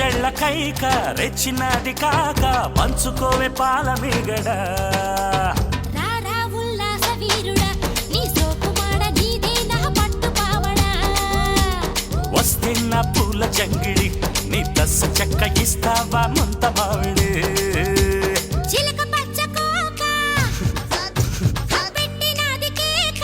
జళ్ళ కైక రెచ్చినది కాక పంచుకోవే పాల మీగడ రారా ఉల్లాస వీరుడా నీ సోకుమాడ నీదే నా పట్టు పావడా వస్తే నా పూల జంగిడి నీ దశ చెక్క ఇస్తావా ముంత మావిడి చిలక పచ్చ కోక పెట్టినది కేక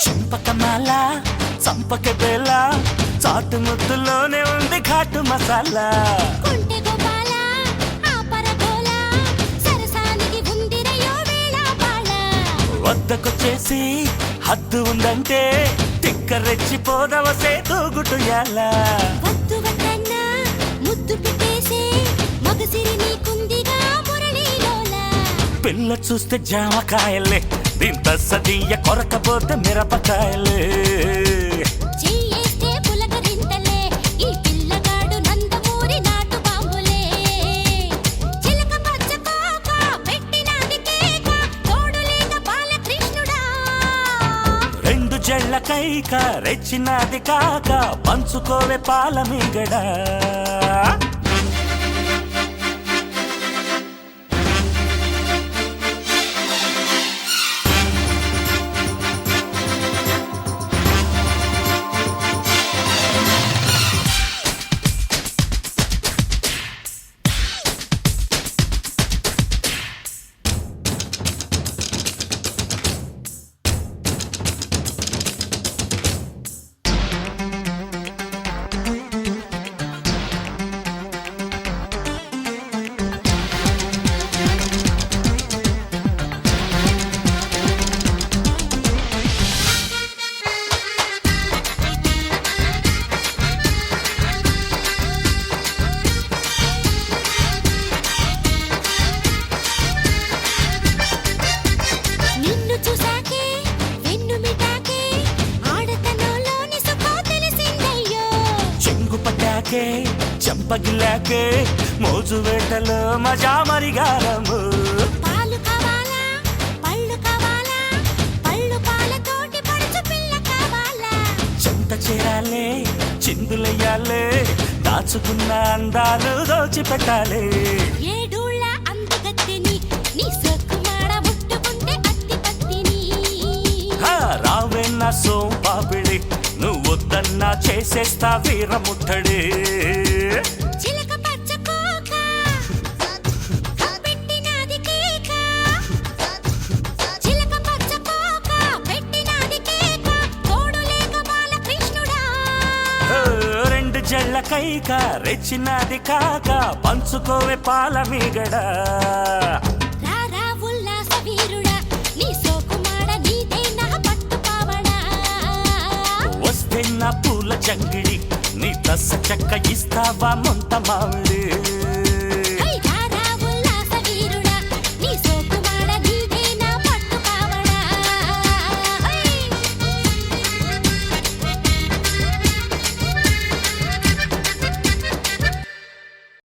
చంపకమాల చంపక బేల చాటు ముద్దులోనే ఉంది ఘాటు మసాలా కొంటె గోపాల ఆపర గోల సరసానికి ఉందిరయో వేళ బాల వద్దకొచ్చేసి హద్దు ఉందంటే తిక్క రెచ్చిపోదవసే తూగుటుయాలా వద్దు వద్దన్నా ముద్దు పెట్టేసే మగసిరి నీకుందిగా మురళీలోల పిల్ల చూస్తే జామకాయలే దీంత సదీయ కొరకపోతే మిరపకాయలే చెయ్యేస్తే పులకరింతలే ఈ పిల్లగాడు నందమూరి నాటు బాంబులే చిలక పచ్చ కోక పెట్టినది కేక తోడులేక బాలకృష్ణుడా రెండు జళ్ళ కైక రెచ్చినది కాక పంచుకోవే పాల మీగడ నిన్ను చూసాకే వెన్ను మిటాకే ఆడతనంలోని సుఖం తెలిసిందయ్యో చెంగు పట్టాకే చెంపగిల్లాకే మోజు వేటలో మజా మరిగారము పాలు కావాలా పళ్ళు కావాలా పళ్ళు పాలతోటి పడుచు పిల్ల కావాలా చెంత చేరాలే చిందులయ్యాలే దాచుకున్న అందాలు దోచిపెట్టాలే ఏడూళ్ళ అందగత్తెని నీ సోకుమాడ ముట్టుకుంటే అత్తి పత్తిని రావే నా సోంపాపిడి నువ్వు వద్దన్నా చేసేస్తా వీరముట్టడి చిలక పచ్చ కోక పెట్టినది కేక చిలక పచ్చ కోక పెట్టినది కేక తోడులేక బాలకృష్ణుడా రెండు జళ్ళ కైక రెచ్చినది కాక పంచుకోవే పాల మీగడ రారా ఉల్లాస వీరుడా నీ సోకుమాడ నీదే నా పట్టు పావడా వస్తే నా పూల జంగిడి నీ దశ చెక్క ఇస్తావా ముంత మావిడి